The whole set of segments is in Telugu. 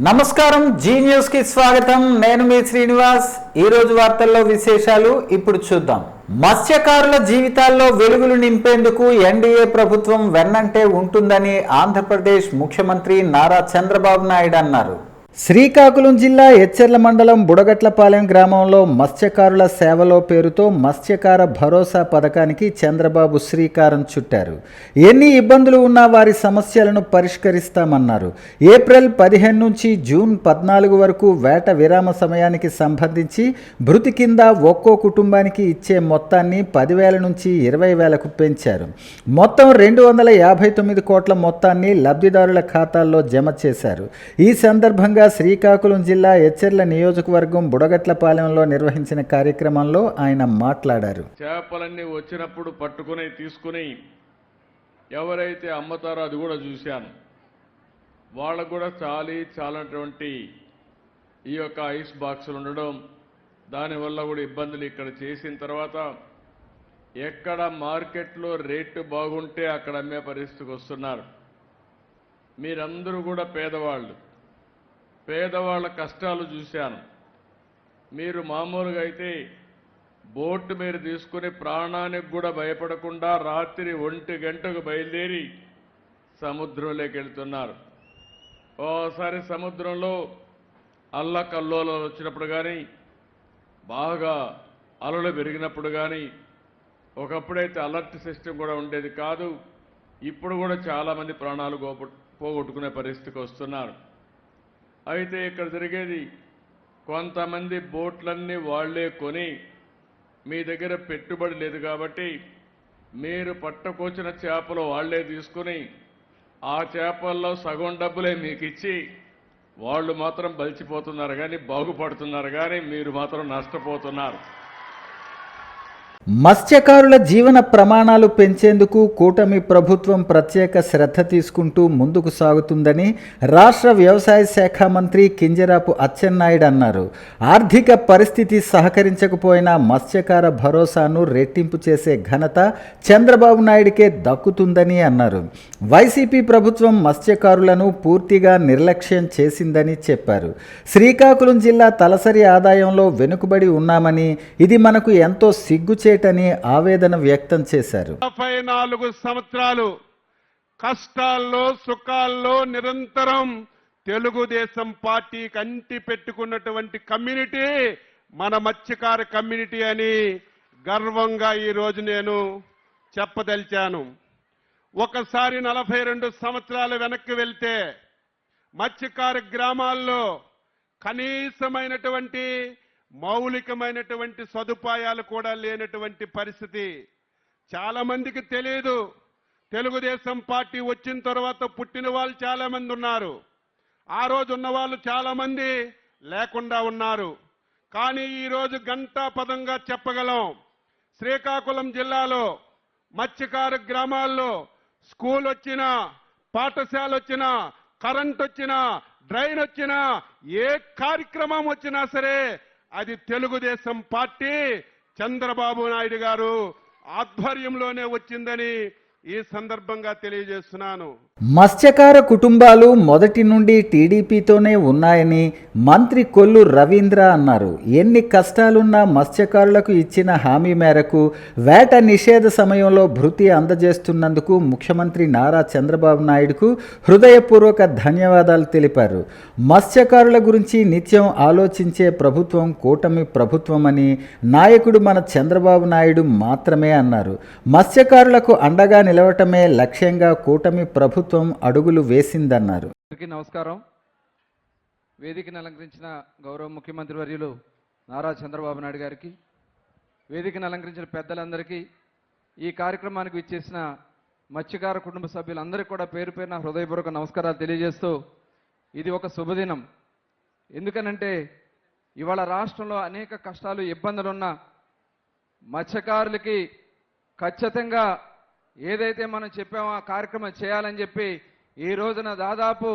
నమస్కారం, జీ న్యూస్ కి స్వాగతం. నేను మీ శ్రీనివాస్. ఈ రోజు వార్తల్లో విశేషాలు ఇప్పుడు చూద్దాం. మత్స్యకారుల జీవితాల్లో వెలుగులు నింపేందుకు ఎన్డీఏ ప్రభుత్వం వెన్నంటే ఉంటుందని ఆంధ్రప్రదేశ్ ముఖ్యమంత్రి నారా చంద్రబాబు నాయుడు అన్నారు. శ్రీకాకుళం జిల్లా ఎచ్చెర్ల మండలం బుడగట్లపాలెం గ్రామంలో మత్స్యకారుల సేవలో పేరుతో మత్స్యకార భరోసా పథకానికి చంద్రబాబు శ్రీకారం చుట్టారు. ఎన్ని ఇబ్బందులు ఉన్నా వారి సమస్యలను పరిష్కరిస్తామన్నారు. ఏప్రిల్ 15 నుంచి జూన్ 14 వరకు వేట విరామ సమయానికి సంబంధించి భృతి కింద ఒక్కో కుటుంబానికి ఇచ్చే మొత్తాన్ని 10,000 నుంచి 20,000కు పెంచారు. మొత్తం 259 కోట్ల మొత్తాన్ని లబ్ధిదారుల ఖాతాల్లో జమ చేశారు. ఈ సందర్భంగా శ్రీకాకుళం జిల్లా ఎచ్చెర్ల నియోజకవర్గం బుడగట్లపాలెంలో నిర్వహించిన కార్యక్రమంలో ఆయన మాట్లాడారు. చేపలన్నీ వచ్చినప్పుడు పట్టుకుని తీసుకుని ఎవరైతే అమ్ముతారో అది కూడా చూశాను. వాళ్ళకు కూడా చాలనటువంటి ఈ యొక్క ఐస్ బాక్సులు ఉండడం, దానివల్ల కూడా ఇబ్బందులు ఇక్కడ చేసిన తర్వాత ఎక్కడ మార్కెట్లో రేటు బాగుంటే అక్కడ అమ్మే పరిస్థితికి వస్తున్నారు. మీరందరూ కూడా పేదవాళ్ళ కష్టాలు చూశాను. మీరు మామూలుగా అయితే బోటు మీరు తీసుకుని ప్రాణానికి కూడా భయపడకుండా రాత్రి 1 గంటకు బయలుదేరి సముద్రంలోకి వెళ్తున్నారు. ఓసారి సముద్రంలో అల్లకల్లోలాలు వచ్చినప్పుడు కానీ, బాగా అలలు పెరిగినప్పుడు కానీ, ఒకప్పుడైతే అలర్ట్ సిస్టమ్ కూడా ఉండేది కాదు. ఇప్పుడు కూడా చాలామంది ప్రాణాలు పోగొట్టుకునే పరిస్థితికి వస్తున్నారు. అయితే ఇక్కడ జరిగేది, కొంతమంది బోట్లన్నీ వాళ్లే కొని, మీ దగ్గర పెట్టుబడి లేదు కాబట్టి మీరు పట్టుకొచ్చిన చేపలు వాళ్లే తీసుకుని ఆ చేపల్లో సగం డబ్బులే మీకు ఇచ్చి వాళ్ళు మాత్రం బలిచిపోతున్నారు కానీ, బాగుపడుతున్నారు కానీ మీరు మాత్రం నష్టపోతున్నారు. మత్స్యకారుల జీవన ప్రమాణాలు పెంచేందుకు కూటమి ప్రభుత్వం ప్రత్యేక శ్రద్ధ తీసుకుంటూ ముందుకు సాగుతుందని రాష్ట్ర వ్యవసాయ శాఖ మంత్రి కింజరాపు అచ్చెన్నాయుడు అన్నారు. ఆర్థిక పరిస్థితి సహకరించకపోయినా మత్స్యకార భరోసాను రెట్టింపు చేసే ఘనత చంద్రబాబు నాయుడికే దక్కుతుందని అన్నారు. వైసీపీ ప్రభుత్వం మత్స్యకారులను పూర్తిగా నిర్లక్ష్యం చేసిందని చెప్పారు. శ్రీకాకుళం జిల్లా తలసరి ఆదాయంలో వెనుకబడి ఉన్నామని, ఇది మనకు ఎంతో సిగ్గుచేటని ఆవేదన వ్యక్తం చేశారు. 44 సంవత్సరాలు కష్టాల్లో సుఖాల్లో నిరంతరం తెలుగుదేశం పార్టీకి అంటి పెట్టుకున్నటువంటి కమ్యూనిటీ మన మత్స్యకార కమ్యూనిటీ అని గర్వంగా ఈరోజు నేను చెప్పదలిచాను. ఒకసారి 42 సంవత్సరాలు వెనక్కి వెళ్తే మత్స్యకార గ్రామాల్లో కనీసమైనటువంటి మౌలికమైనటువంటి సదుపాయాలు కూడా లేనటువంటి పరిస్థితి. చాలా మందికి తెలియదు. తెలుగుదేశం పార్టీ వచ్చిన తర్వాత పుట్టిన వాళ్ళు చాలా మంది ఉన్నారు, ఆ రోజు ఉన్న వాళ్ళు చాలా మంది లేకుండా ఉన్నారు. కానీ ఈరోజు ఘంటాపథంగా చెప్పగలం, శ్రీకాకుళం జిల్లాలో మత్స్యకార గ్రామాల్లో స్కూల్ వచ్చినా, పాఠశాల వచ్చినా, కరెంట్ వచ్చినా, డ్రైన్ వచ్చినా, ఏ కార్యక్రమం వచ్చినా సరే అది తెలుగుదేశం పార్టీ చంద్రబాబు నాయుడు గారు ఆధ్వర్యంలోనే వచ్చిందని ఈ సందర్భంగా తెలియజేస్తున్నాను. మత్స్యకార కుటుంబాలు మొదటి నుండి టీడీపీతోనే ఉన్నాయని మంత్రి కొల్లు రవీంద్ర అన్నారు. ఎన్ని కష్టాలున్నా మత్స్యకారులకు ఇచ్చిన హామీ మేరకు వేట నిషేధ సమయంలో భృతి అందజేస్తున్నందుకు ముఖ్యమంత్రి నారా చంద్రబాబు నాయుడుకు హృదయపూర్వక ధన్యవాదాలు తెలిపారు. మత్స్యకారుల గురించి నిత్యం ఆలోచించే ప్రభుత్వం కూటమి ప్రభుత్వమని నాయకుడు మన చంద్రబాబు నాయుడు మాత్రమే అన్నారు. మత్స్యకారులకు అండగా నిలవటమే లక్ష్యంగా కూటమి ప్రభుత్వం అడుగులు వేసిందన్నారు. నమస్కారం. వేదికను అలంకరించిన గౌరవ ముఖ్యమంత్రి వర్యులు నారా చంద్రబాబు నాయుడు గారికి, వేదికను అలంకరించిన పెద్దలందరికీ, ఈ కార్యక్రమానికి విచ్చేసిన మత్స్యకార కుటుంబ సభ్యులందరికీ కూడా పేరు పేరున హృదయపూర్వక నమస్కారాలు తెలియజేస్తూ, ఇది ఒక శుభదినం. ఎందుకనంటే ఇవాళ రాష్ట్రంలో అనేక కష్టాలు ఇబ్బందులున్న మత్స్యకారులకి ఖచ్చితంగా ఏదైతే మనం చెప్పామో ఆ కార్యక్రమం చేయాలని చెప్పి ఈ రోజున దాదాపు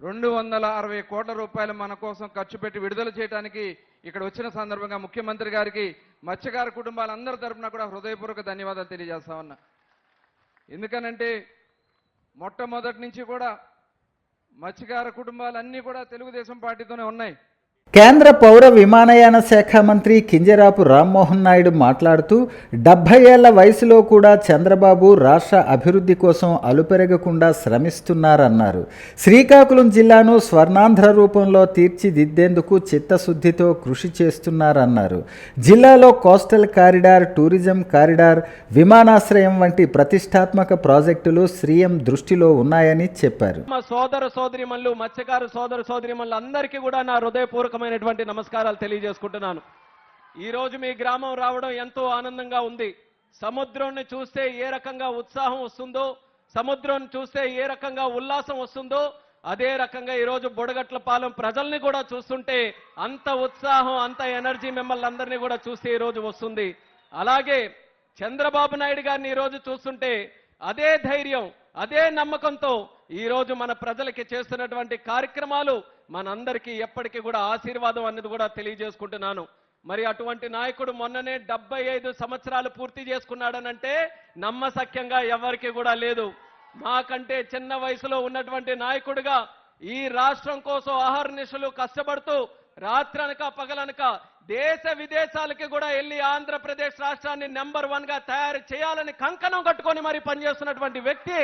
260 కోట్ల రూపాయలు మన కోసం ఖర్చు పెట్టి విడుదల చేయడానికి ఇక్కడ వచ్చిన సందర్భంగా ముఖ్యమంత్రి గారికి మత్స్యకార కుటుంబాలందరి తరఫున కూడా హృదయపూర్వక ధన్యవాదాలు తెలియజేస్తా ఉన్నా. ఎందుకనంటే మొట్టమొదటి నుంచి కూడా మత్స్యకార కుటుంబాలన్నీ కూడా తెలుగుదేశం పార్టీతోనే ఉన్నాయి. కేంద్ర పౌర విమానయాన శాఖ మంత్రి కింజరాపు రామ్మోహన్ నాయుడు మాట్లాడుతూ 70 ఏళ్ల వయసులో కూడా చంద్రబాబు రాష్ట్ర అభివృద్ధి కోసం అలుపెరగకుండా శ్రమిస్తున్నారన్నారు. శ్రీకాకుళం జిల్లాను స్వర్ణాంధ్ర రూపంలో తీర్చిదిద్దేందుకు చిత్తశుద్ధితో కృషి చేస్తున్నారన్నారు. జిల్లాలో కోస్టల్ కారిడార్, టూరిజం కారిడార్, విమానాశ్రయం వంటి ప్రతిష్టాత్మక ప్రాజెక్టులు శ్రీఎం దృష్టిలో ఉన్నాయని చెప్పారు. మా సోదర సోదరిమణులు, మత్స్యకారు సోదర సోదరిమణులు అందరికీ కూడా నా హృదయపూర్వకమైనటువంటి నమస్కారాలు తెలియజేసుకుంటున్నాను. ఈ రోజు మీ గ్రామం రావడం ఎంతో ఆనందంగా ఉంది. సముద్రాన్ని చూస్తే ఏ రకంగా ఉత్సాహం వస్తుందో, సముద్రం చూస్తే ఏ రకంగా ఉల్లాసం వస్తుందో, అదే రకంగా ఈ రోజు బుడగట్లపాలెం ప్రజల్ని కూడా చూస్తుంటే అంత ఉత్సాహం, అంత ఎనర్జీ మిమ్మల్ని అందరినీ కూడా చూస్తే ఈ రోజు వస్తుంది. అలాగే చంద్రబాబు నాయుడు గారిని ఈ రోజు చూస్తుంటే అదే ధైర్యం, అదే నమ్మకంతో ఈ రోజు మన ప్రజలకి చేస్తున్నటువంటి కార్యక్రమాలు మనందరికీ ఎప్పటికీ కూడా ఆశీర్వాదం అన్నది కూడా తెలియజేసుకుంటున్నాను. మరి అటువంటి నాయకుడు మొన్ననే 75 సంవత్సరాలు పూర్తి చేసుకున్నాడనంటే నమ్మశక్యంగా ఎవరికి కూడా లేదు. మాకంటే చిన్న వయసులో ఉన్నటువంటి నాయకుడిగా ఈ రాష్ట్రం కోసం అహర్నిశలు కష్టపడుతూ రాత్రనక పగలనక దేశ విదేశాలకి కూడా వెళ్ళి ఆంధ్రప్రదేశ్ రాష్ట్రాన్ని నెంబర్ 1 గా తయారు చేయాలని కంకణం కట్టుకొని మరి పనిచేస్తున్నటువంటి వ్యక్తి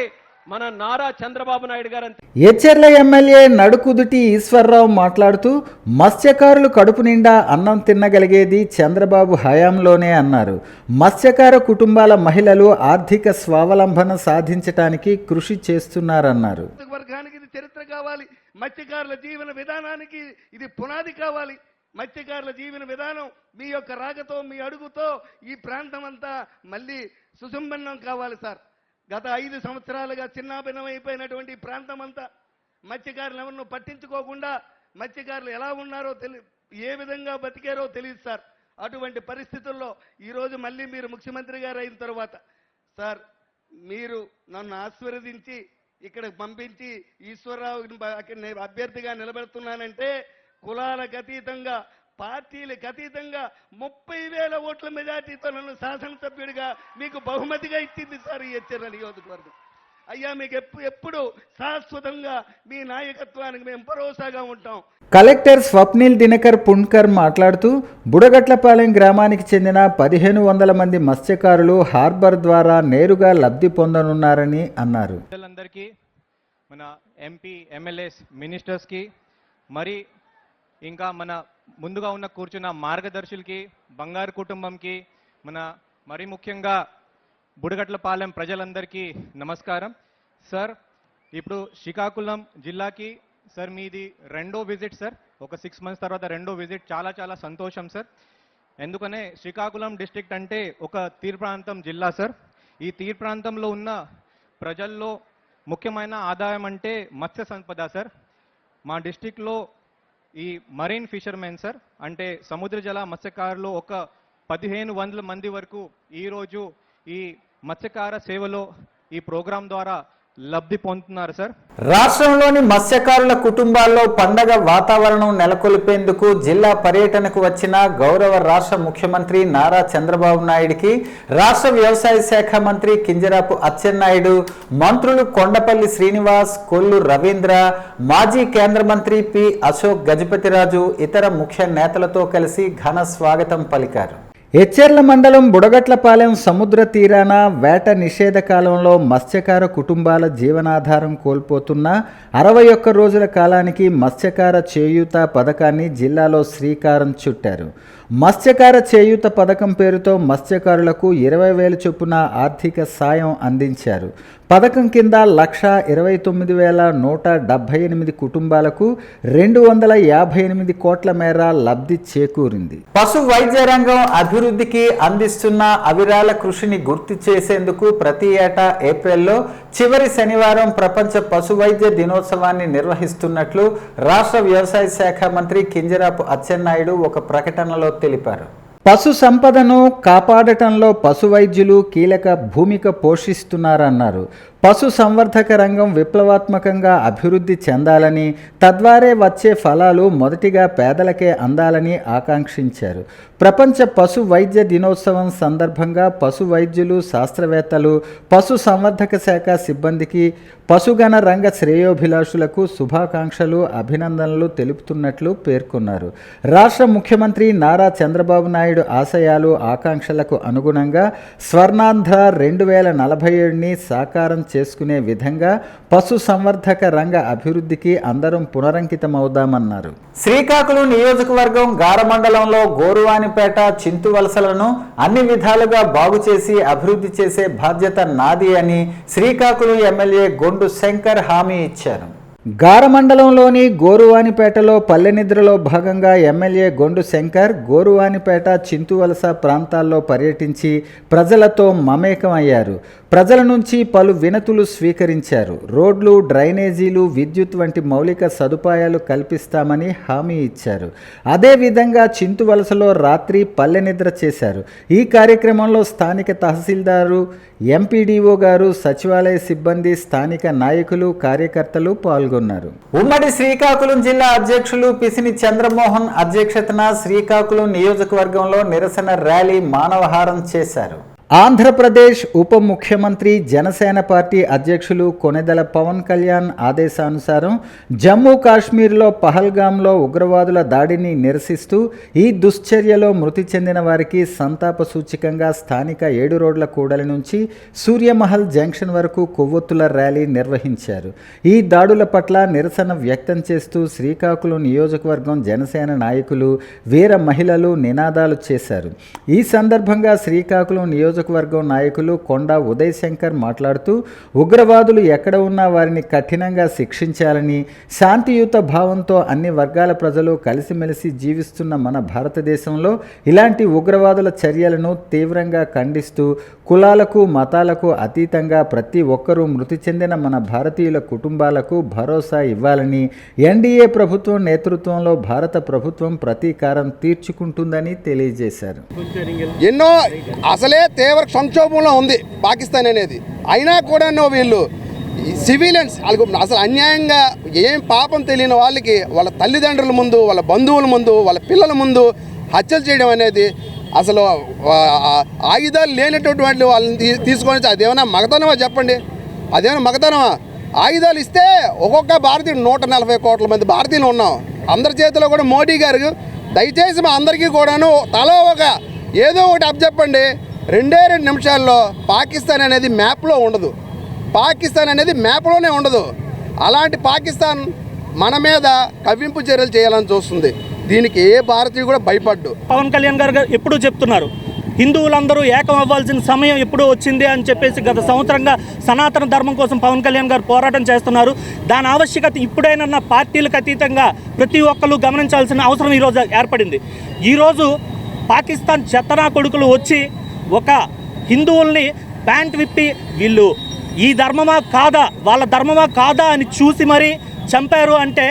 మన నారా చంద్రబాబు నాయుడు గారు. ఎచ్చెర్ల ఎమ్మెల్యే నడుకుదుటి ఈశ్వర్రావు మాట్లాడుతూ మత్స్యకారులు కడుపు నిండా అన్నం తినగలిగేది చంద్రబాబు హయాంలోనే అన్నారు. మత్స్యకార కుటుంబాల మహిళలు ఆర్థిక స్వావలంబన సాధించడానికి కృషి చేస్తున్నారన్నారు. వర్గానికి ఇది చరిత్ర కావాలి, మత్స్యకారుల జీవన విధానానికి ఇది పునాది కావాలి. మత్స్యకారుల జీవన విధానం మీ యొక్క రాకతో, మీ అడుగుతో ఈ ప్రాంతం అంతా మళ్ళీ సుసంపన్నం కావాలి సార్. గత 5 సంవత్సరాలుగా చిన్నాభిన్నమైపోయినటువంటి ఈ ప్రాంతం అంతా మత్స్యకారులు ఎవరినో పట్టించుకోకుండా మత్స్యకారులు ఎలా ఉన్నారో ఏ విధంగా బతికారో తెలియదు సార్. అటువంటి పరిస్థితుల్లో ఈరోజు మళ్ళీ మీరు ముఖ్యమంత్రి గారు అయిన తర్వాత సార్, మీరు నన్ను ఆశీర్వదించి ఇక్కడికి పంపించి ఈశ్వరరావు అభ్యర్థిగా నిలబెడుతున్నానంటే కులాలకు అతీతంగా, పార్టీలకు అతీతంగా 30,000 ఓట్ల మెజార్టీతో నన్ను శాసనసభ్యుడిగా మీకు బహుమతిగా ఇచ్చింది సార్ ఈ ఎచ్చెర్ల నియోజకవర్గం. అయ్యా, మీకు ఎప్పుడు శాశ్వతంగా మీ నాయకత్వానికి మేము భరోసాగా ఉంటాం. కలెక్టర్ స్వప్నిల్ దినకర్ పుణ్కర్ మాట్లాడుతూ బుడగట్లపాలెం గ్రామానికి చెందిన 1500 మంది మత్స్యకారులు హార్బర్ ద్వారా నేరుగా లబ్ధి పొందనున్నారని అన్నారు. ప్రజలందరికీ, మన ఎంపీ, ఎమ్మెల్యేస్, మినిస్టర్స్కి, మరి ఇంకా మన ముందుగా ఉన్న కూర్చున్న మార్గదర్శులకి, బంగారు కుటుంబంకి, మరి ముఖ్యంగా బుడగట్లపాలెం ప్రజలందరికీ నమస్కారం. సార్, ఇప్పుడు శ్రీకాకుళం జిల్లాకి సార్ మీది 2వ విజిట్ సార్. ఒక 6 మంత్స్ తర్వాత 2వ విజిట్. చాలా చాలా సంతోషం సార్. ఎందుకనే శ్రీకాకుళం డిస్ట్రిక్ట్ అంటే ఒక తీర ప్రాంతం జిల్లా సార్. ఈ తీర ప్రాంతంలో ఉన్న ప్రజల్లో ముఖ్యమైన ఆదాయం అంటే మత్స్య సంపద సార్. మా డిస్ట్రిక్ట్లో ఈ మరీన్ ఫిషర్మెన్ సార్, అంటే సముద్ర జల మత్స్యకారులు ఒక 1500 మంది వరకు ఈరోజు ఈ మత్స్యకార సేవలో ఈ ప్రోగ్రాం ద్వారా లబ్ధి పొందుతున్నారు సార్. రాష్ట్రంలోని మత్స్యకారుల కుటుంబాల్లో పండగ వాతావరణం నెలకొల్పేందుకు జిల్లా పర్యటనకు వచ్చిన గౌరవ రాష్ట్ర ముఖ్యమంత్రి నారా చంద్రబాబు నాయుడికి రాష్ట్ర వ్యవసాయ శాఖ మంత్రి కింజరాపు అచ్చెన్నాయుడు, మంత్రులు కొండపల్లి శ్రీనివాస్, కొల్లు రవీంద్ర, మాజీ కేంద్ర మంత్రి పి అశోక్ గజపతిరాజు ఇతర ముఖ్య నేతలతో కలిసి ఘన స్వాగతం పలికారు. ఎచ్చెర్ల మండలం బుడగట్లపాలెం సముద్ర తీరాన వేట నిషేధ కాలంలో మత్స్యకార కుటుంబాల జీవనాధారం కోల్పోతున్న 61 రోజుల కాలానికి మత్స్యకార చేయూత పథకాన్ని జిల్లాలో శ్రీకారం చుట్టారు. మత్స్యకార చేయూత పథకం పేరుతో మత్స్యకారులకు 20,000 చొప్పున ఆర్థిక సాయం అందించారు. పథకం కింద 1,29,178 కుటుంబాలకు 258 కోట్ల మేర లబ్ధి చేకూరింది. పశు వైద్య రంగం అభివృద్ధికి అందిస్తున్న అవిరాల కృషిని గుర్తు చేసేందుకు ప్రతి ఏటా ఏప్రిల్లో చివరి శనివారం ప్రపంచ పశు వైద్య దినోత్సవాన్ని నిర్వహిస్తున్నట్లు రాష్ట్ర వ్యవసాయ శాఖ మంత్రి కింజరాపు అచ్చెన్నాయుడు ఒక ప్రకటనలో తెలిపారు. పశు సంపదను కాపాడటంలో పశు వైద్యులు కీలక భూమిక పోషిస్తున్నారన్నారు. పశు సంవర్ధక రంగం విప్లవాత్మకంగా అభివృద్ధి చెందాలని, తద్వారే వచ్చే ఫలాలు మొదటిగా పేదలకే అందాలని ఆకాంక్షించారు. ప్రపంచ పశు వైద్య దినోత్సవం సందర్భంగా పశు వైద్యులు, శాస్త్రవేత్తలు, పశు సంవర్ధక శాఖ సిబ్బందికి, పశుగణ రంగ శ్రేయోభిలాషులకు శుభాకాంక్షలు, అభినందనలు తెలుపుతున్నట్లు పేర్కొన్నారు. రాష్ట్ర ముఖ్యమంత్రి నారా చంద్రబాబు నాయుడు ఆశయాలు, ఆకాంక్షలకు అనుగుణంగా స్వర్ణాంధ్ర 2047ని సాకారం చేసుకునే విధంగా పశు సంవర్ధక రంగ అభివృద్ధికి అందరం పునరంకితమవుదామన్నారు. శ్రీకాకుళం నియోజకవర్గం గార మండలంలో గోరువానిపేట, చింతువలసలను అన్ని విధాలుగా బాగు చేసి అభివృద్ధి చేసే బాధ్యత నాది అని శ్రీకాకుళం ఎమ్మెల్యే గొండు శంకర్ హామీ ఇచ్చారు. గార మండలంలోని గోరువానిపేటలో పల్లెనిద్రలో భాగంగా ఎమ్మెల్యే గొండు శంకర్ గోరువానిపేట, చింతువలస ప్రాంతాల్లో పర్యటించి ప్రజలతో మమేకమయ్యారు. ప్రజల నుంచి పలు వినతులు స్వీకరించారు. రోడ్లు, డ్రైనేజీలు, విద్యుత్ వంటి మౌలిక సదుపాయాలు కల్పిస్తామని హామీ ఇచ్చారు. అదేవిధంగా చింతువలసలో రాత్రి పల్లెనిద్ర చేశారు. ఈ కార్యక్రమంలో స్థానిక తహసీల్దారు, ఎంపీడీఓ గారు, సచివాలయ సిబ్బంది, స్థానిక నాయకులు, కార్యకర్తలు పాల్గొన్నారు. ఉమ్మడి శ్రీకాకుళం జిల్లా అధ్యక్షులు పిసిని చంద్రమోహన్ అధ్యక్షతన శ్రీకాకుళం నియోజకవర్గంలో నిరసన ర్యాలీ, మానవహారం చేశారు. ఆంధ్రప్రదేశ్ ఉప ముఖ్యమంత్రి, జనసేన పార్టీ అధ్యక్షులు కొణిదెల పవన్ కళ్యాణ్ ఆదేశానుసారం జమ్మూ కాశ్మీర్లో పహల్గామ్లో ఉగ్రవాదుల దాడిని నిరసిస్తూ ఈ దుశ్చర్యలో మృతి చెందిన వారికి సంతాప సూచికంగా స్థానిక 7 రోడ్ల కూడలి నుంచి సూర్యమహల్ జంక్షన్ వరకు కొవ్వొత్తుల ర్యాలీ నిర్వహించారు. ఈ దాడుల పట్ల నిరసన వ్యక్తం చేస్తూ శ్రీకాకుళం నియోజకవర్గం జనసేన నాయకులు, వీర మహిళలు నినాదాలు చేశారు. ఈ సందర్భంగా శ్రీకాకుళం నియోజకవర్గం నాయకులు కొండా ఉదయ్ శంకర్ మాట్లాడుతూ ఉగ్రవాదులు ఎక్కడ ఉన్నా వారిని కఠినంగా శిక్షించాలని, శాంతియుత భావంతో అన్ని వర్గాల ప్రజలు కలిసిమెలిసి జీవిస్తున్న మన భారతదేశంలో ఇలాంటి ఉగ్రవాదుల చర్యలను తీవ్రంగా ఖండిస్తూ కులాలకు, మతాలకు అతీతంగా ప్రతి ఒక్కరూ మృతి చెందిన మన భారతీయుల కుటుంబాలకు భరోసా ఇవ్వాలని, ఎన్డీఏ ప్రభుత్వం నేతృత్వంలో భారత ప్రభుత్వం ప్రతీకారం తీర్చుకుంటుందని తెలియజేశారు. ఎన్నో అసలే తీవ్ర సంక్షోభంలో ఉంది పాకిస్తాన్ అనేది. అయినా కూడా వీళ్ళు సివిలియన్స్ వాళ్ళకు అసలు అన్యాయంగా ఏం పాపం తెలియని వాళ్ళకి వాళ్ళ తల్లిదండ్రుల ముందు, వాళ్ళ బంధువుల ముందు, వాళ్ళ పిల్లల ముందు హత్యలు చేయడం అనేది అసలు ఆయుధాలు లేనటువంటి వాళ్ళని తీసుకొని అదేమైనా మగతనమా చెప్పండి? అదేమైనా మగతనమా? ఆయుధాలు ఇస్తే ఒక్కొక్క భారతీయుడు 140 కోట్ల మంది భారతీయులు ఉన్నాం. అందరి చేతిలో కూడా మోడీ గారు దయచేసి మా అందరికీ కూడాను తలో ఒక ఏదో ఒకటి అప్పచెప్పండి. 2 నిమిషాల్లో పాకిస్తాన్ అనేది మ్యాప్లో ఉండదు. పాకిస్తాన్ అనేది మ్యాప్లోనే ఉండదు. అలాంటి పాకిస్తాన్ మన మీద కవ్వింపు చర్యలు చేయాలని చూస్తుంది. దీనికి ఏ భారతీయుడు కూడా భయపడ్డు. పవన్ కళ్యాణ్ గారు ఎప్పుడు చెప్తున్నారు, హిందువులందరూ ఏకం అవ్వాల్సిన సమయం ఎప్పుడూ వచ్చింది అని చెప్పేసి గత సంవత్సరంగా సనాతన ధర్మం కోసం పవన్ కళ్యాణ్ గారు పోరాటం చేస్తున్నారు. దాని ఆవశ్యకత ఇప్పుడైనా పార్టీలకు అతీతంగా ప్రతి ఒక్కరు గమనించాల్సిన అవసరం ఈరోజు ఏర్పడింది. ఈరోజు పాకిస్తాన్ చెత్తనా కొడుకులు వచ్చి ఒక హిందువుల్ని ప్యాంట్ విప్పి వీళ్ళు ఈ ధర్మమా కాదా, వాళ్ళ ధర్మమా కాదా అని చూసి మరీ చంపారు అంటే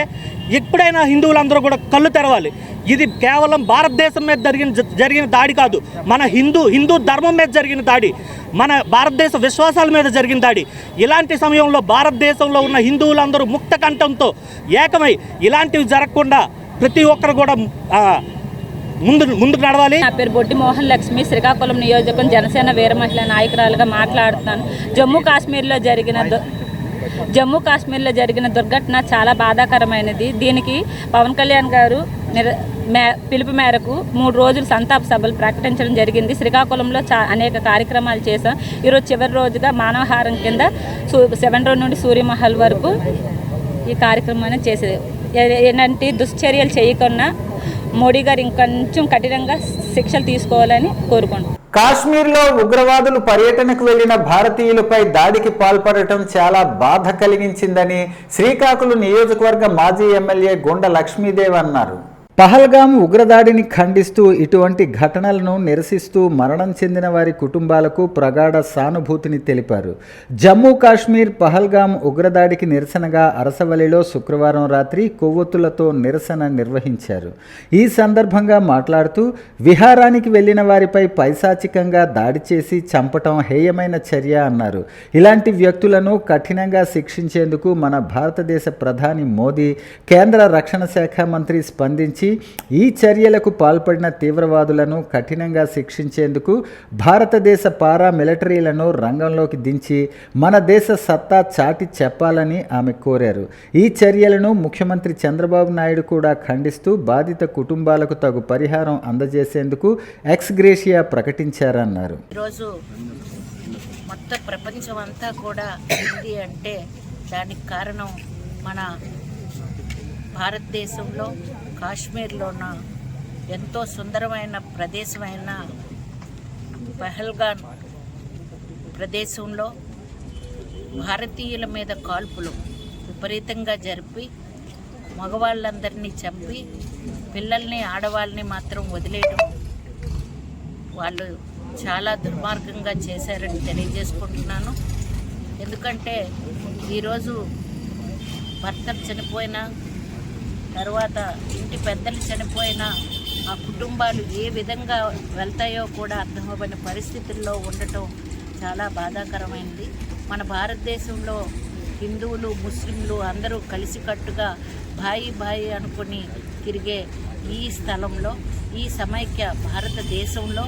ఎప్పుడైనా హిందువులందరూ కూడా కళ్ళు తెరవాలి. ఇది కేవలం భారతదేశం మీద జరిగిన దాడి కాదు, మన హిందూ ధర్మం మీద జరిగిన దాడి, మన భారతదేశ విశ్వాసాల మీద జరిగిన దాడి. ఇలాంటి సమయంలో భారతదేశంలో ఉన్న హిందువులందరూ ముక్త కంఠంతో ఏకమై ఇలాంటివి జరగకుండా ప్రతి ఒక్కరు కూడా ముందుకు నడవాలి. నా పేరు బొడ్డి మోహన్ లక్ష్మి, శ్రీకాకుళం నియోజకవర్గం జనసేన వీర మహిళా నాయకురాలుగా మాట్లాడుతున్నాను. జమ్మూ కాశ్మీర్లో జరిగిన దుర్ఘటన చాలా బాధాకరమైనది. దీనికి పవన్ కళ్యాణ్ గారు పిలుపు మేరకు 3 రోజులు సంతాప సభలు ప్రకటించడం జరిగింది. శ్రీకాకుళంలో అనేక కార్యక్రమాలు చేశాం. ఈరోజు చివరి రోజుగా మానవహారం కింద 7 రోడ్ నుండి సూర్యమహల్ వరకు ఈ కార్యక్రమాన్ని చేసేది. ఏంటంటే దుశ్చర్యలు చేయకుండా మోడీ గారు ఇంకొంచెం కఠినంగా శిక్షలు తీసుకోవాలని కోరుకుంటున్నాం. కాశ్మీర్లో ఉగ్రవాదులు పర్యటనకు వెళ్లిన భారతీయులపై దాడికి పాల్పడటం చాలా బాధ కలిగించిందని శ్రీకాకుళం నియోజకవర్గ మాజీ ఎమ్మెల్యే గుండ లక్ష్మీదేవి అన్నారు. పహల్గాం ఉగ్రదాడిని ఖండిస్తూ ఇటువంటి ఘటనలను నిరసిస్తూ మరణం చెందిన వారి కుటుంబాలకు ప్రగాఢ సానుభూతిని తెలిపారు. జమ్మూ కాశ్మీర్ పహల్గాం ఉగ్రదాడికి నిరసనగా అరసవల్లిలో శుక్రవారం రాత్రి కొవ్వొత్తులతో నిరసన నిర్వహించారు. ఈ సందర్భంగా మాట్లాడుతూ విహారానికి వెళ్లిన వారిపై పైశాచికంగా దాడి చేసి చంపటం హేయమైన చర్య అన్నారు. ఇలాంటి వ్యక్తులను కఠినంగా శిక్షించేందుకు మన భారతదేశ ప్రధాని మోదీ, కేంద్ర రక్షణ శాఖ మంత్రి స్పందించి ఈ చర్యలకు పాల్పడిన తీవ్రవాదులను కఠినంగా శిక్షించేందుకు భారతదేశ పారా మిలిటరీలను రంగంలోకి దించి మన దేశ సత్తా చాటి చెప్పాలని ఆమె కోరారు. ఈ చర్యలను ముఖ్యమంత్రి చంద్రబాబు నాయుడు కూడా ఖండిస్తూ బాధిత కుటుంబాలకు తగు పరిహారం అందజేసేందుకు ఎక్స్ గ్రేషియా ప్రకటించారన్నారు. ఈరోజు మొత్తం ప్రపంచం అంతా కూడా ఉంది అంటే దానికి కారణం మన భారతదేశంలో కాశ్మీర్లోన ఎంతో సుందరమైన ప్రదేశమైన పహల్గాం ప్రదేశంలో భారతీయుల మీద కాల్పులు విపరీతంగా జరిపి మగవాళ్ళందరినీ చంపి పిల్లల్ని ఆడవాళ్ళని మాత్రం వదిలేయడం వాళ్ళు చాలా దుర్మార్గంగా చేశారని తెలియజేసుకుంటున్నాను. ఎందుకంటే ఈరోజు భర్తలు చనిపోయినా, తర్వాత ఇంటి పెద్దలు చనిపోయినా ఆ కుటుంబాలు ఏ విధంగా వెళ్తాయో కూడా అర్థమవని పరిస్థితుల్లో ఉండటం చాలా బాధాకరమైనది. మన భారతదేశంలో హిందువులు, ముస్లింలు అందరూ కలిసికట్టుగా భాయి అనుకుని తిరిగే ఈ స్థలంలో, ఈ సమైక్య భారతదేశంలో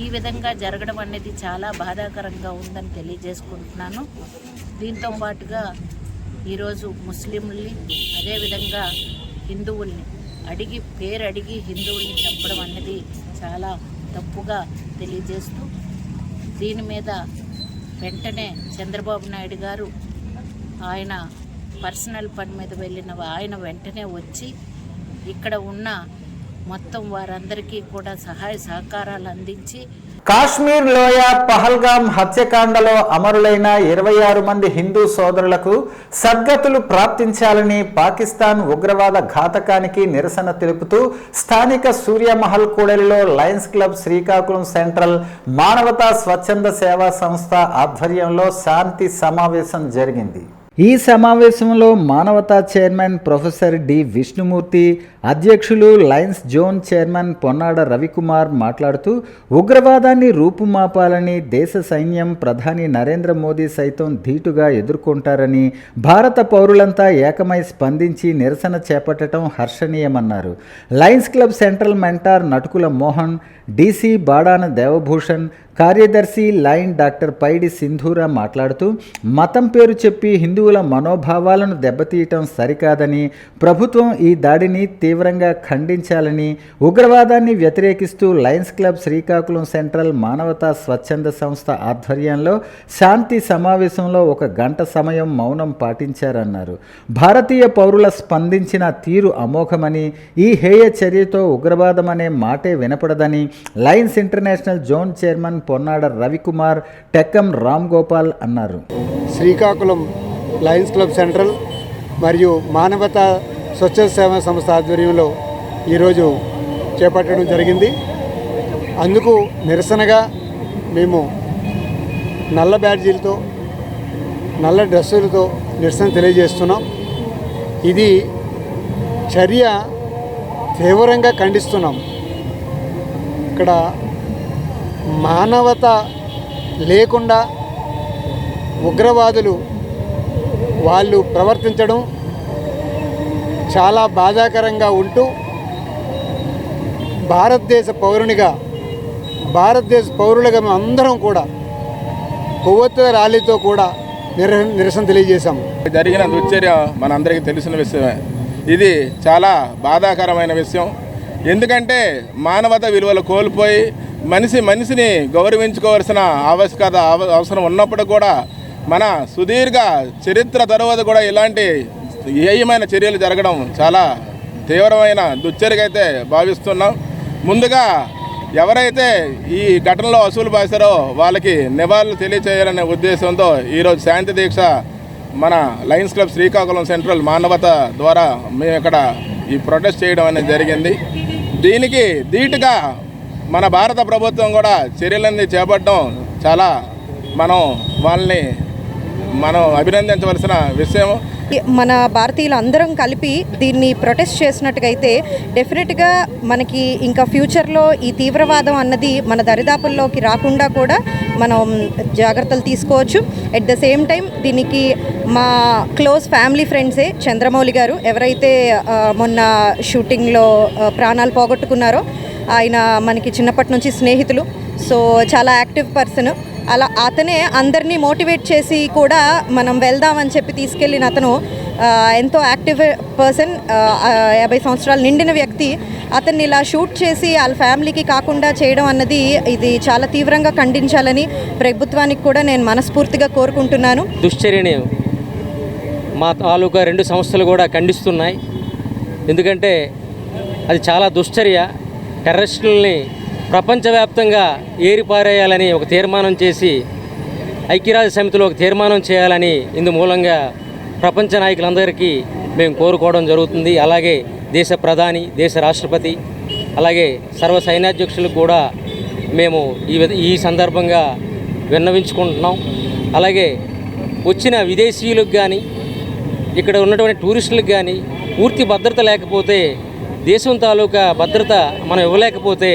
ఈ విధంగా జరగడం అనేది చాలా బాధాకరంగా ఉందని తెలియజేసుకుంటున్నాను. దీంతో పాటుగా ఈరోజు ముస్లింల్ని అదేవిధంగా హిందువుల్ని పేరు అడిగి హిందువుల్ని చంపడం అనేది చాలా తప్పుగా తెలియజేస్తూ దీని మీద వెంటనే చంద్రబాబు నాయుడు గారు ఆయన పర్సనల్ పని మీద వెళ్ళిన ఆయన వెంటనే వచ్చి ఇక్కడ ఉన్న మొత్తం వారందరికీ కూడా సహాయ సహకారాలు అందించి కాశ్మీర్ లోయ పహల్గాం హత్యకాండలో అమరులైన 26 మంది హిందూ సోదరులకు సద్గతులు ప్రాప్తించాలని పాకిస్తాన్ ఉగ్రవాద ఘాతకానికి నిరసన తెలుపుతూ స్థానిక సూర్యమహల్ కూడలిలో లయన్స్ క్లబ్ శ్రీకాకుళం సెంట్రల్ మానవతా స్వచ్ఛంద సేవా సంస్థ ఆధ్వర్యంలో శాంతి సమావేశం జరిగింది. ఈ సమావేశంలో మానవతా చైర్మన్ ప్రొఫెసర్ డి విష్ణుమూర్తి, అధ్యక్షులు Lions zone chairman Ponnada Ravikumar మాట్లాడుతూ ఉగ్రవాదాన్ని రూపుమాపాలని దేశ సైన్యం, ప్రధాని నరేంద్ర మోదీ సైతం ధీటుగా ఎదుర్కొంటారని, భారత పౌరులంతా ఏకమై స్పందించి నిరసన చేపట్టడం హర్షణీయమన్నారు. Lions Club central mentor Natukula Mohan, DC Badana Devabhushan, కార్యదర్శి లైన్ డాక్టర్ పైడి సింధూరా మాట్లాడుతూ మతం పేరు చెప్పి హిందువుల మనోభావాలను దెబ్బతీయటం సరికాదని, ప్రభుత్వం ఈ దాడిని తీవ్రంగా ఖండించాలని, ఉగ్రవాదాన్ని వ్యతిరేకిస్తూ లయన్స్ క్లబ్ శ్రీకాకుళం సెంట్రల్ మానవతా స్వచ్ఛంద సంస్థ ఆధ్వర్యంలో శాంతి సమావేశంలో 1 గంట సమయం మౌనం పాటించారన్నారు. భారతీయ పౌరుల స్పందించిన తీరు అమోఘమని, ఈ హేయ చర్యతో ఉగ్రవాదం అనే మాటే వినపడదని Lions International zone chairman Ponnada Ravikumar, Tekkam Ram Gopal అన్నారు. శ్రీకాకుళం లయన్స్ క్లబ్ సెంట్రల్ మరియు మానవతా స్వచ్ఛ సేవా సంస్థ ఆధ్వర్యంలో ఈరోజు చేపట్టడం జరిగింది. అందుకు నిరసనగా మేము నల్ల బ్యాడ్జీలతో, నల్ల డ్రెస్సులతో నిరసన తెలియజేస్తున్నాం. ఇది చర్య తీవ్రంగా ఖండిస్తున్నాం. ఇక్కడ మానవత లేకుండా ఉగ్రవాదులు వాళ్ళు ప్రవర్తించడం చాలా బాధాకరంగా ఉంటూ భారతదేశ పౌరులుగా మేము అందరం కూడా కొవ్వొత్తుల ర్యాలీతో కూడా నిరసన తెలియజేశాము. జరిగిన దుశ్చర్య మనందరికీ తెలిసిన విషయమే. ఇది చాలా బాధాకరమైన విషయం. ఎందుకంటే మానవత విలువలు కోల్పోయి మనిషిని గౌరవించుకోవాల్సిన అవసరం ఉన్నప్పుడు కూడా మన సుదీర్ఘ చరిత్ర తర్వాత కూడా ఇలాంటి హేయమైన చర్యలు జరగడం చాలా తీవ్రమైన దుశ్చర్యగా అయితే భావిస్తున్నాం. ముందుగా ఎవరైతే ఈ ఘటనలో అసూలు బాసారో వాళ్ళకి నివాళులు తెలియచేయాలనే ఉద్దేశంతో ఈరోజు శాంతి దీక్ష మన లయన్స్ క్లబ్ శ్రీకాకుళం సెంట్రల్ మానవత ద్వారా మేము ఇక్కడ ఈ ప్రొటెస్ట్ చేయడం అనేది జరిగింది. దీనికి ధీటుగా మన భారత ప్రభుత్వం కూడా చర్యలన్నీ చేపట్టడం చాలా వాళ్ళని అభినందించవలసిన విషయం. మన భారతీయులు అందరం కలిపి దీన్ని ప్రొటెస్ట్ చేసినట్టుగా అయితే డెఫినెట్గా మనకి ఇంకా ఫ్యూచర్లో ఈ తీవ్రవాదం అన్నది మన దరిదాపుల్లోకి రాకుండా కూడా మనం జాగ్రత్తలు తీసుకోవచ్చు. ఎట్ ద సేమ్ టైం దీనికి మా క్లోజ్ ఫ్యామిలీ ఫ్రెండ్సే చంద్రమౌళి గారు ఎవరైతే మొన్న షూటింగ్లో ప్రాణాలు పోగొట్టుకున్నారో ఆయన మనకి చిన్నప్పటి నుంచి స్నేహితులు. సో చాలా యాక్టివ్ పర్సన్. అలా అతనే అందరినీ మోటివేట్ చేసి కూడా మనం వెళ్దామని చెప్పి తీసుకెళ్ళిన అతను ఎంతో యాక్టివ్ పర్సన్, 50 సంవత్సరాలు నిండిన వ్యక్తి. అతన్ని ఇలా షూట్ చేసి వాళ్ళ ఫ్యామిలీకి కాకుండా చేయడం అన్నది ఇది చాలా తీవ్రంగా ఖండించాలని ప్రభుత్వానికి కూడా నేను మనస్ఫూర్తిగా కోరుకుంటున్నాను. దుశ్చర్యని మా తాలూకా 2 సంస్థలు కూడా ఖండిస్తున్నాయి. ఎందుకంటే అది చాలా దుశ్చర్య. టెర్రరిస్టులని ప్రపంచవ్యాప్తంగా ఏరిపారేయాలని ఒక తీర్మానం చేసి ఐక్యరాజ్య సమితిలో ఒక తీర్మానం చేయాలని ఇందు మూలంగా ప్రపంచ నాయకులందరికీ మేము కోరుకోవడం జరుగుతుంది. అలాగే దేశ ప్రధాని, దేశ రాష్ట్రపతి, అలాగే సర్వ సైన్యాధ్యక్షులకు కూడా మేము ఈ సందర్భంగా విన్నవించుకుంటున్నాం. అలాగే వచ్చిన విదేశీయులకు కానీ ఇక్కడ ఉన్నటువంటి టూరిస్టులకు కానీ పూర్తి భద్రత లేకపోతే, దేశం తాలూకా భద్రత మనం ఇవ్వలేకపోతే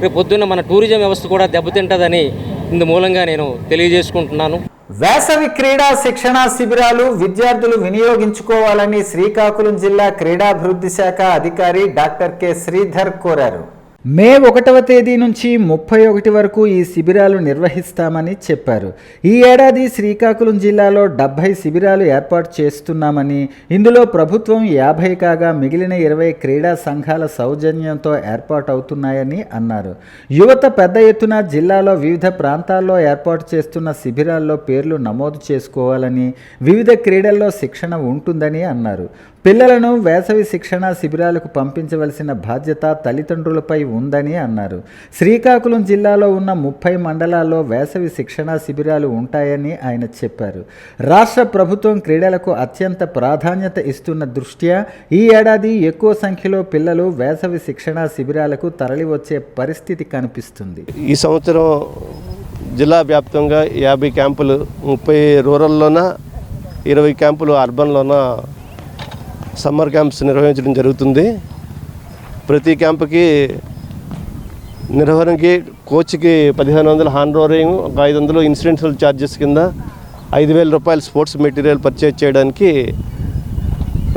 రేపు పొద్దున్న మన టూరిజం వ్యవస్థ కూడా దెబ్బతింటుందని ఇందు మూలంగా నేను తెలియజేసుకుంటున్నాను. వేసవి క్రీడా శిక్షణ శిబిరాలు విద్యార్థులు వినియోగించుకోవాలని శ్రీకాకుళం జిల్లా క్రీడాభివృద్ధి శాఖ అధికారి డాక్టర్ కె శ్రీధర్ కోరారు. మే 1వ తేదీ నుంచి 31 వరకు ఈ శిబిరాలు నిర్వహిస్తామని చెప్పారు. ఈ ఏడాది శ్రీకాకుళం జిల్లాలో 70 శిబిరాలు ఏర్పాటు చేస్తున్నామని, ఇందులో ప్రభుత్వం 50 కాగా మిగిలిన 20 క్రీడా సంఘాల సౌజన్యంతో ఏర్పాటు అవుతున్నాయని అన్నారు. యువత పెద్ద ఎత్తున జిల్లాలో వివిధ ప్రాంతాల్లో ఏర్పాటు చేస్తున్న శిబిరాల్లో పేర్లు నమోదు చేసుకోవాలని, వివిధ క్రీడల్లో శిక్షణ ఉంటుందని అన్నారు. పిల్లలను వేసవి శిక్షణ శిబిరాలకు పంపించవలసిన బాధ్యత తల్లిదండ్రులపై ఉందని అన్నారు. శ్రీకాకుళం జిల్లాలో ఉన్న 30 మండలాల్లో వేసవి శిక్షణ శిబిరాలు ఉంటాయని ఆయన చెప్పారు. రాష్ట్ర ప్రభుత్వం క్రీడలకు అత్యంత ప్రాధాన్యత ఇస్తున్న దృష్ట్యా ఈ ఏడాది ఎక్కువ సంఖ్యలో పిల్లలు వేసవి శిక్షణ శిబిరాలకు తరలివచ్చే పరిస్థితి కనిపిస్తుంది. ఈ సంవత్సరం జిల్లా వ్యాప్తంగా 50 క్యాంపులు, 30 రూరల్లోన, 20 క్యాంపులు అర్బన్లోన సమ్మర్ క్యాంప్స్ నిర్వహించడం జరుగుతుంది. ప్రతి క్యాంపుకి నిర్వహణకి కోచ్కి 1500 హాన్ రోరింగ్, 500 ఇన్సిడెంటల్ ఛార్జెస్ కింద 5000 రూపాయలు స్పోర్ట్స్ మెటీరియల్ పర్చేజ్ చేయడానికి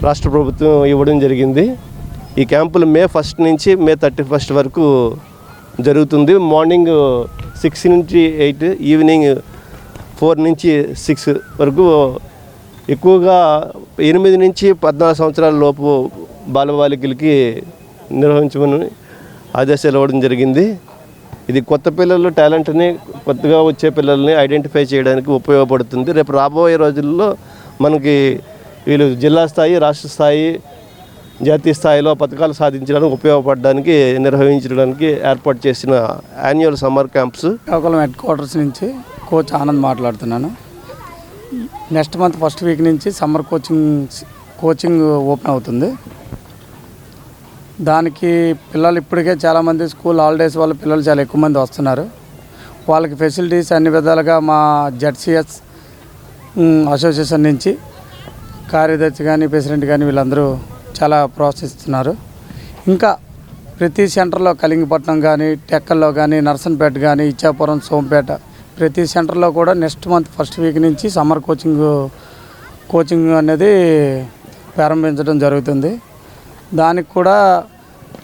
రాష్ట్ర ప్రభుత్వం ఇవ్వడం జరిగింది. ఈ క్యాంపులు మే 1 నుంచి మే 31 వరకు జరుగుతుంది. మార్నింగ్ 6 నుంచి 8, ఈవినింగ్ 4 నుంచి 6 వరకు. ఎక్కువగా 8 నుంచి 14 సంవత్సరాల లోపు బాలబాలికలకి నిర్వహించమని ఆదేశాలు ఇవ్వడం జరిగింది. ఇది కొత్త పిల్లలు టాలెంట్ని, కొత్తగా వచ్చే పిల్లల్ని ఐడెంటిఫై చేయడానికి ఉపయోగపడుతుంది. రేపు రాబోయే రోజుల్లో మనకి వీళ్ళు జిల్లా స్థాయి, రాష్ట్ర స్థాయి, జాతీయ స్థాయిలో పథకాలు సాధించడానికి ఉపయోగపడడానికి నిర్వహించడానికి ఏర్పాటు చేసిన annual summer camps. Srikakulam head quarters నుంచి కోచ్ ఆనంద్ మాట్లాడుతున్నాను. నెక్స్ట్ మంత్ 1st వీక్ నుంచి సమ్మర్ కోచింగ్ ఓపెన్ అవుతుంది. దానికి పిల్లలు ఇప్పటికే చాలామంది స్కూల్ హాలిడేస్ వల్ల పిల్లలు చాలా ఎక్కువ మంది వస్తున్నారు. వాళ్ళకి ఫెసిలిటీస్ అన్ని విధాలుగా మా జెడ్సిఎస్ అసోసియేషన్ నుంచి కార్యదర్శి కానీ ప్రెసిడెంట్ కానీ వీళ్ళందరూ చాలా ప్రోత్సహిస్తున్నారు. ఇంకా ప్రతి సెంటర్లో కలింగపట్నం కానీ, టెక్కల్లో కానీ, నర్సన్పేట కానీ, ఇచ్చాపురం, సోంపేట ప్రతి సెంటర్లో కూడా నెక్స్ట్ మంత్ 1st వీక్ నుంచి సమ్మర్ కోచింగ్ అనేది ప్రారంభించడం జరుగుతుంది. దానికి కూడా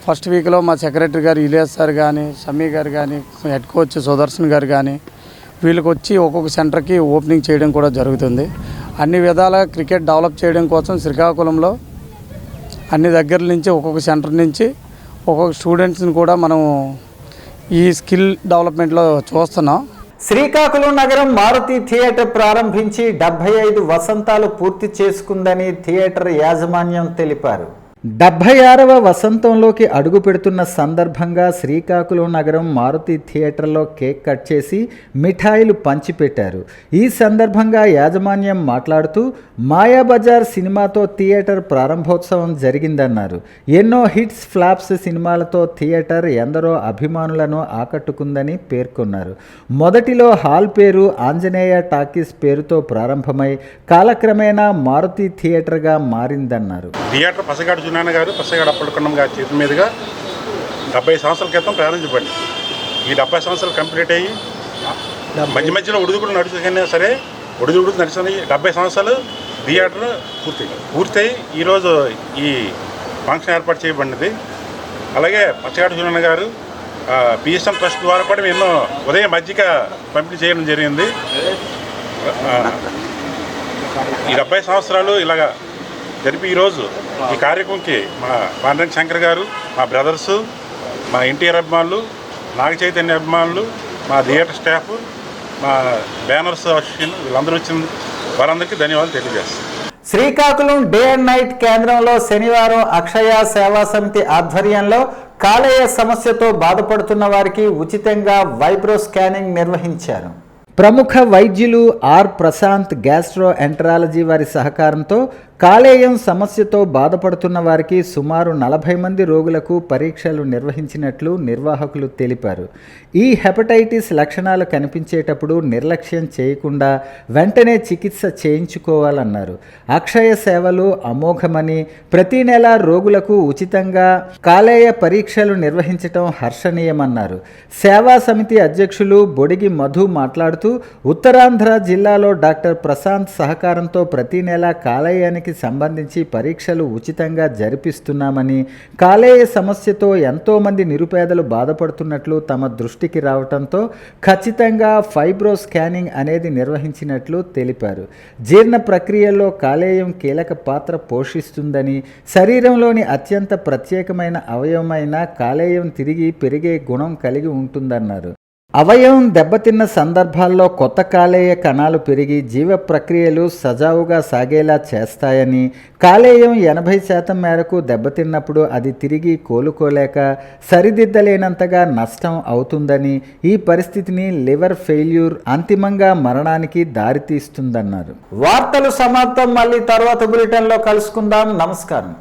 1st వీక్లో మా సెక్రటరీ గారు ఇలియాస్ సార్ కానీ, షమీ గారు కానీ, హెడ్ కోచ్ సుదర్శన్ గారు కానీ వీళ్ళకి వచ్చి ఒక్కొక్క సెంటర్కి ఓపెనింగ్ చేయడం కూడా జరుగుతుంది. అన్ని విధాలుగా క్రికెట్ డెవలప్ చేయడం కోసం శ్రీకాకుళంలో అన్ని దగ్గర నుంచి ఒక్కొక్క సెంటర్ నుంచి ఒక్కొక్క స్టూడెంట్స్ని కూడా మనం ఈ స్కిల్ డెవలప్మెంట్లో చూస్తున్నాం. శ్రీకాకుళం నగరం మారుతి థియేటర్ ప్రారంభించి 75 వసంతాలు పూర్తి చేసుకుందని థియేటర్ యాజమాన్యం తెలిపారు. 76వ వసంతంలోకి అడుగు పెడుతున్న సందర్భంగా శ్రీకాకుళం నగరం మారుతి థియేటర్లో కేక్ కట్ చేసి మిఠాయిలు పంచిపెట్టారు. ఈ సందర్భంగా యాజమాన్యం మాట్లాడుతూ మాయాబజార్ సినిమాతో థియేటర్ ప్రారంభోత్సవం జరిగిందన్నారు. ఎన్నో హిట్స్ ఫ్లాప్స్ సినిమాలతో థియేటర్ ఎందరో అభిమానులను ఆకట్టుకుందని పేర్కొన్నారు. మొదటిలో హాల్ పేరు ఆంజనేయ టాకీస్ పేరుతో ప్రారంభమై కాలక్రమేణా మారుతి థియేటర్గా మారిందన్నారు. థియేటర్ పసగాడు జునాన్న గారు పసగాడు అప్పటికన్నం గారి చేతి మీదుగా 70 సంవత్సరాల క్రితం ప్రారంభించబడింది. ఈ 70 సంవత్సరాలు కంప్లీట్ అయ్యి మధ్య మధ్యలో ఉడుదుగుడు నడుచుకున్నా సరే ఉడుదుగుడు నడిచిన 70 సంవత్సరాలు థియేటర్ పూర్తయి ఈరోజు ఈ ఫంక్షన్ ఏర్పాటు చేయబడినది. అలాగే పచ్చగాడు జునాన్న గారు పిఎస్ఎం ట్రస్ట్ ద్వారా కూడా మేము ఎన్నో ఉదయం మజ్జిగ పంపిణీ చేయడం జరిగింది. ఈ 70 సంవత్సరాలు ఇలాగా జరిపి ఈరోజు ఈ కార్యక్రమంకి మా పాండ్రంగ శంకర్ గారు, మా బ్రదర్సు, మా ఎన్టీఆర్ అభిమానులు, నాగ చైతన్య అభిమానులు, మా థియేటర్ స్టాఫ్, మా బ్యానర్స్ అసోసియేషన్ వీళ్ళందరూ వచ్చింది వారందరికీ ధన్యవాదాలు తెలియజేస్తాను. శ్రీకాకుళం డే అండ్ నైట్ కేంద్రంలో శనివారం అక్షయ సేవా సమితి ఆధ్వర్యంలో కాలేయ సమస్యతో బాధపడుతున్న వారికి ఉచితంగా వైబ్రో స్కానింగ్ నిర్వహించారు. ప్రముఖ వైద్యులు ఆర్ ప్రశాంత్ గ్యాస్ట్రో ఎంటరాలజీ వారి సహకారంతో కాలేయం సమస్యతో బాధపడుతున్న వారికి సుమారు 40 మంది రోగులకు పరీక్షలు నిర్వహించినట్లు నిర్వాహకులు తెలిపారు. ఈ హెపటైటిస్ లక్షణాలు కనిపించేటప్పుడు నిర్లక్ష్యం చేయకుండా వెంటనే చికిత్స చేయించుకోవాలన్నారు. అక్షయ సేవలు అమోఘమని ప్రతి నెల రోగులకు ఉచితంగా కాలేయ పరీక్షలు నిర్వహించడం హర్షణీయమన్నారు. సేవా సమితి అధ్యక్షులు బొడిగి మధు మాట్లాడుతూ ఉత్తరాంధ్ర జిల్లాలో డాక్టర్ ప్రశాంత్ సహకారంతో ప్రతి నెల కాలేయానికి సంబంధించి పరీక్షలు ఉచితంగా జరిపిస్తున్నామని, కాలేయ సమస్యతో ఎంతోమంది నిరుపేదలు బాధపడుతున్నట్లు తమ దృష్టికి రావడంతో ఖచ్చితంగా ఫైబ్రో స్కానింగ్ అనేది నిర్వహించినట్లు తెలిపారు. జీర్ణ ప్రక్రియలో కాలేయం కీలక పాత్ర పోషిస్తుందని, శరీరంలోని అత్యంత ప్రత్యేకమైన అవయవమైన కాలేయం తిరిగి పెరిగే గుణం కలిగి ఉంటుందన్నారు. అవయవం దెబ్బతిన్న సందర్భాల్లో కొత్త కాలేయ కణాలు పెరిగి జీవ ప్రక్రియలు సజావుగా సాగేలా చేస్తాయని, కాలేయం 80% మేరకు దెబ్బతిన్నప్పుడు అది తిరిగి కోలుకోలేక సరిదిద్దలేనంతగా నష్టం అవుతుందని, ఈ పరిస్థితిని లివర్ ఫెయిల్యూర్ అంతిమంగా మరణానికి దారితీస్తుందన్నారు. వార్తలు సమాప్తం. మళ్ళీ తర్వాత బులెటిన్లో కలుసుకుందాం. నమస్కారం.